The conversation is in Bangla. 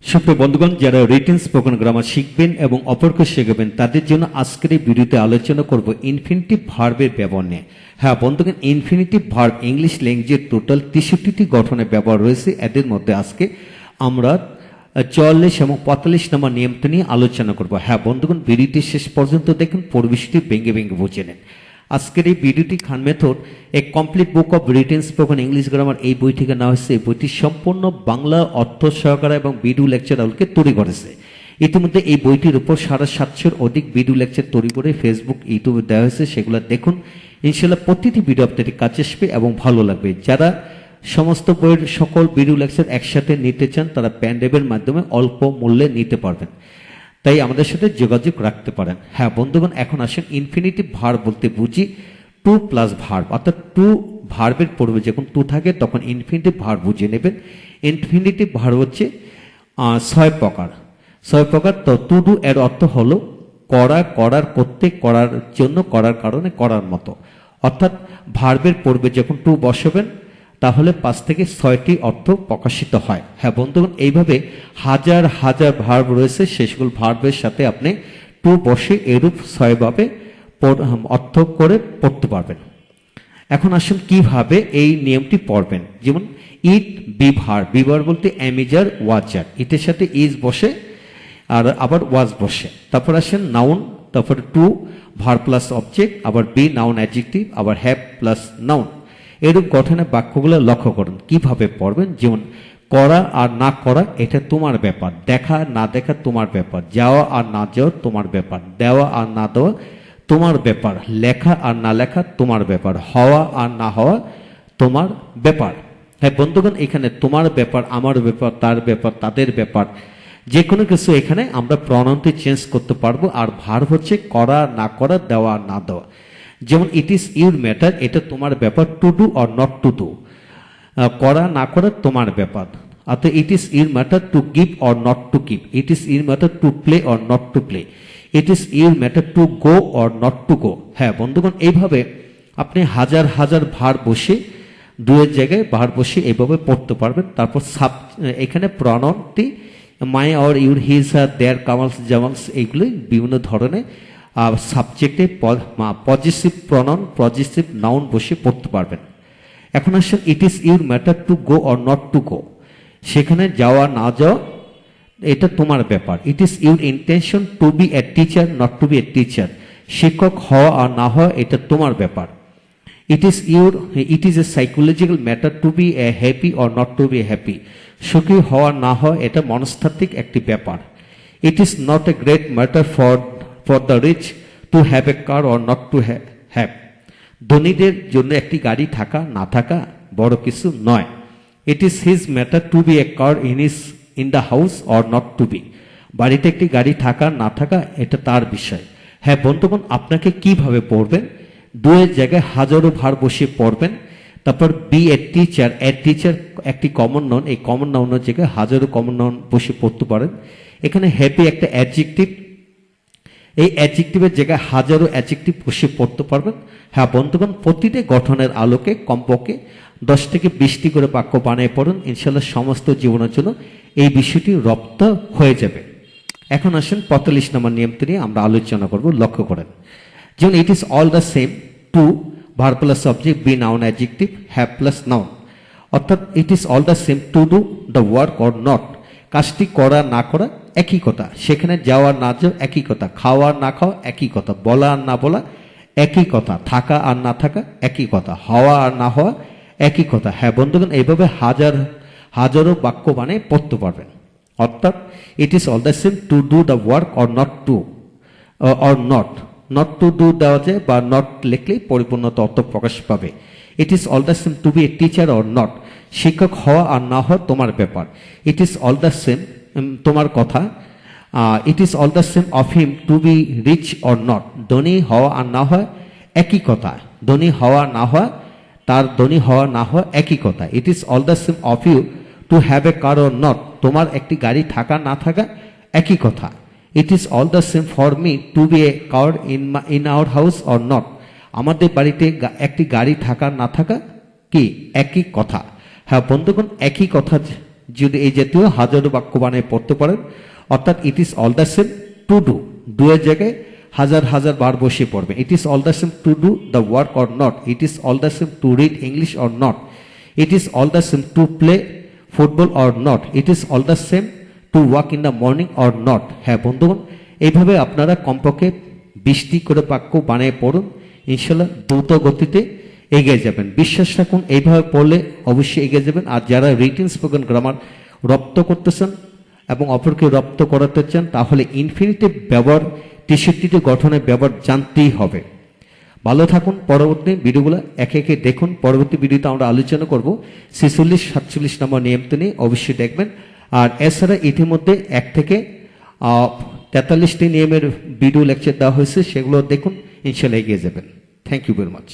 সুপ্রিয় বন্ধুগণ, যারা রিটেন স্পোকেন গ্রামার শিখবেন এবং অপরকে শেখাবেন তাদের জন্য আজকের এই ভিডিওতে আলোচনা করব ইনফিনিটিভ ভার্বের ব্যবহার নিয়ে। হ্যাঁ বন্ধুগণ, ইনফিনিটিভ ভার্ব ইংলিশ ল্যাঙ্গুয়েজের টোটাল 63টি গঠনে ব্যবহার রয়েছে। এদের মধ্যে আজকে আমরা 44 এবং 45 নম্বর নিয়মটি নিয়ে আলোচনা করব। হ্যাঁ বন্ধুগণ, ভিডিওটি শেষ পর্যন্ত দেখুন, পরিবেশটি ভেঙে ভেঙে বুঝে নেন। আজকের এই ভিডিওটি Khan method a complete book of written spoken English grammar এই বই থেকে নেওয়া হয়েছে। এই বইটি সম্পূর্ণ বাংলা অর্থ সহকারে এবং ভিডিও লেকচার আলোকে তৈরি করেছে। ইতিমধ্যে এই বইটির উপর 750-এর অধিক ভিডিও লেকচার তৈরি করে ফেসবুক, ইউটিউবে দেওয়া হয়েছে। সেগুলো দেখুন, ইনশাল্লাহ প্রতিটি ভিডিও আপনাদের কাছে আসবে এবং ভালো লাগবে। যারা সমস্ত বইয়ের সকল ভিডিও লেকচার একসাথে নিতে চান তারা পেন ড্রাইভের মাধ্যমে অল্প মূল্যে নিতে পারবেন, তাই আমাদের সাথে যোগাযোগ রাখতে পারেন। হ্যাঁ বন্ধুগণ, এখন আসেন ইনফিনিটিভ ভার্ব বলতে বুঝি টু প্লাস ভার্ব, অর্থাৎ টু ভার্বের পূর্বে যখন টু থাকে তখন ইনফিনিটিভ ভার্ব বুঝে নেবেন। ইনফিনিটিভ ভার্ব হচ্ছে 6 প্রকার। তো টু ডু এর অর্থ হলো করা, করার, করতে, করার জন্য, করার কারণে, করার মতো। অর্থাৎ ভার্বের পূর্বে যখন টু বসাবেন তাহলে 5 থেকে 6টি অর্থ প্রকাশিত হয়। হ্যাঁ বন্ধুগণ, এইভাবে হাজার হাজার ভার্ব রয়েছে, সেগুলো ভার্বের সাথে আপনি টু বসে এরূপ 6 ভাবে অর্থ করে পড়তে পারবেন। এখন আসুন কিভাবে এই নিয়মটি পড়বেন। যেমন it be verb, be verb বলতে অ্যামিজার, ওয়াজার, ইটের সাথে ইজ বসে আর আবার ওয়াজ বসে। তারপর আসেন নাউন, তারপর টু ভার্ব প্লাস অবজেক্ট, আবার বি নাউন অ্যাডজেক্টিভ, আবার হ্যাভ প্লাস নাউন। এরূপ গঠনের বাক্যগুলো লক্ষ্য করুন কিভাবে পড়বেন। যেমন করা আর না করা এটা তোমার ব্যাপার, দেখা না দেখা তোমার ব্যাপার, যাওয়া আর না যাওয়া তোমার ব্যাপার, দেওয়া আর না দেওয়া তোমার ব্যাপার, লেখা আর না লেখা তোমার ব্যাপার, হওয়া আর না হওয়া তোমার ব্যাপার। হ্যাঁ বন্ধুগণ, এখানে তোমার ব্যাপার, আমার ব্যাপার, তার ব্যাপার, তাদের ব্যাপার, যে কোনো কিছু এখানে আমরা প্রনাউনটি চেঞ্জ করতে পারবো। আর ভার্ব হচ্ছে করা না করা, দেওয়া না দেওয়া। যেমন ইট ইজ ইউর ম্যাটার, এটা তোমার ব্যাপার, to do or not to do, করা না করা তোমার ব্যাপার। অর্থাৎ it is your matter to give or not to give, it is your matter to play or not to play, it is your matter to go or not to গো। হ্যাঁ বন্ধুগণ, এইভাবে আপনি হাজার হাজার ভার বসে দুয়ের জায়গায় ভার বসে এইভাবে পড়তে পারবেন। তারপর এখানে প্রনাউনটি মাই অর ইউর, হিজ, হার, দেয়ার, কামালস, জামালস, এইগুলোই বিভিন্ন ধরনের সাবজেক্টে পজিটিভ প্রনাউন, পজিটিভ নাউন বসে পড়তে পারবেন। এখন আসেন it is your matter to go or not to go, সেখানে যাওয়া না যাওয়া এটা তোমার ব্যাপার। It is your intention to be a teacher, not to be a teacher, শিক্ষক হওয়া আর না হওয়া এটা তোমার ব্যাপার। It is a psychological matter to be a happy or not to be happy, সুখী হওয়া না হওয়া এটা মনস্তাত্ত্বিক একটি ব্যাপার। It is not a great matter for the rich two have a car or not to have, ধনীদের জন্য একটি গাড়ি থাকা না থাকা বড় কিছু নয়। It is his matter to be a car in the house or not to be, বাড়িতে একটি গাড়ি থাকা না থাকা এটা তার বিষয়। হ্যাঁ বন্ধুগণ, আপনাকে কিভাবে পড়বেন, দুয়ের জায়গায় হাজারো ভার বসিয়ে পড়বেন। তারপর বি এ টিচার, একটি কমন নাউন, এই কমন নাউনের জায়গায় হাজারো কমন নাউন বসে পড়তে পারেন। এখানে হ্যাপি একটা অ্যাডজেক্টিভ, এই অ্যাডজেক্টিভের জায়গায় হাজারো অ্যাডজেক্টিভ বসে পড়তে পারবেন। হ্যাঁ বন্ধুগণ, প্রতিটি গঠনের আলোকে কমপক্ষে 10 থেকে 20টি করে বাক্য বানিয়ে পড়ুন, ইনশাল্লাহ সমস্ত জীবনের জন্য এই বিষয়টি রপ্ত হয়ে যাবে। এখন আসেন 45 নম্বর নিয়মটি নিয়ে আমরা আলোচনা করব, লক্ষ্য করেন। যেমন it is all the same to verb plus object, be noun adjective, have plus noun. অর্থাৎ it is all the same to do the work or not, কাজটি করা না করা একই কথা, সেখানে যাওয়া না যাওয়া একই কথা, খাওয়া না খাওয়া একই কথা, বলা আর না বলা একই কথা, থাকা আর না থাকা একই কথা, হওয়া আর না হওয়া একই কথা। হ্যাঁ বন্ধুগণ, এইভাবে হাজারো বাক্য বানিয়ে পড়তে পারবেন। অর্থাৎ it is all the same to do the work or not to, or not to do দেওয়া যায় বা নট লিখলেই পরিপূর্ণতা অর্থ প্রকাশ পাবে। It is all the same to be a teacher or not, শিক্ষক হওয়া আর না হওয়া তোমার ব্যাপার। It is all the same তোমার কথা। It is all the same of him to be rich or not, ধনী হওয়া আর না হওয়া একই কথা, ধনী হওয়া না হওয়া, তার ধনী হওয়া না হওয়া একই কথা। It is all the same of you to have a car or not, তোমার একটি গাড়ি থাকা না থাকা একই কথা। It is all the same for me to be a car in our house or not, আমাদের বাড়িতে একটি গাড়ি থাকা না থাকা কি একই কথা। হ্যাঁ বন্ধুগণ, একই কথা যদি এই জাতীয় হাজারো বাক্য বানিয়ে পড়তে পারেন, অর্থাৎ it is all the same to do, do এর জায়গায় হাজার হাজার বার বসিয়ে পড়বেন। ইট is all the same to do the work or not, it is all the same to read English or not, it is all the same to play football or not, it is all the same to walk in the morning or not. হ্যাঁ বন্ধুগণ, এইভাবে আপনারা কমপক্ষে 20টি করে বাক্য বানিয়ে পড়ুন, ইনশাল্লাহ দ্রুত গতিতে এগিয়ে যাবেন। বিশ্বাস রাখুন, এইভাবে পড়লে অবশ্যই এগিয়ে যাবেন। আর যারা রিটেন স্পোকেন গ্রামার রপ্ত করতেছেন এবং অপরকে রপ্ত করাতে চান, তাহলে ইনফিনিটিভ ব্যবহার 63টি গঠনের ব্যবহার জানতেই হবে। ভালো থাকুন, পরবর্তী ভিডিওগুলো একে একে দেখুন। পরবর্তী ভিডিওতে আমরা আলোচনা করব 46-47 নম্বর নিয়মটি নিয়ে, অবশ্যই দেখবেন। আর এছাড়া ইতিমধ্যে 1 থেকে 43টি নিয়মের ভিডিও লেকচার দেওয়া হয়েছে, সেগুলো দেখুন, ইনশাল্লাহ এগিয়ে যাবেন। Thank you very much.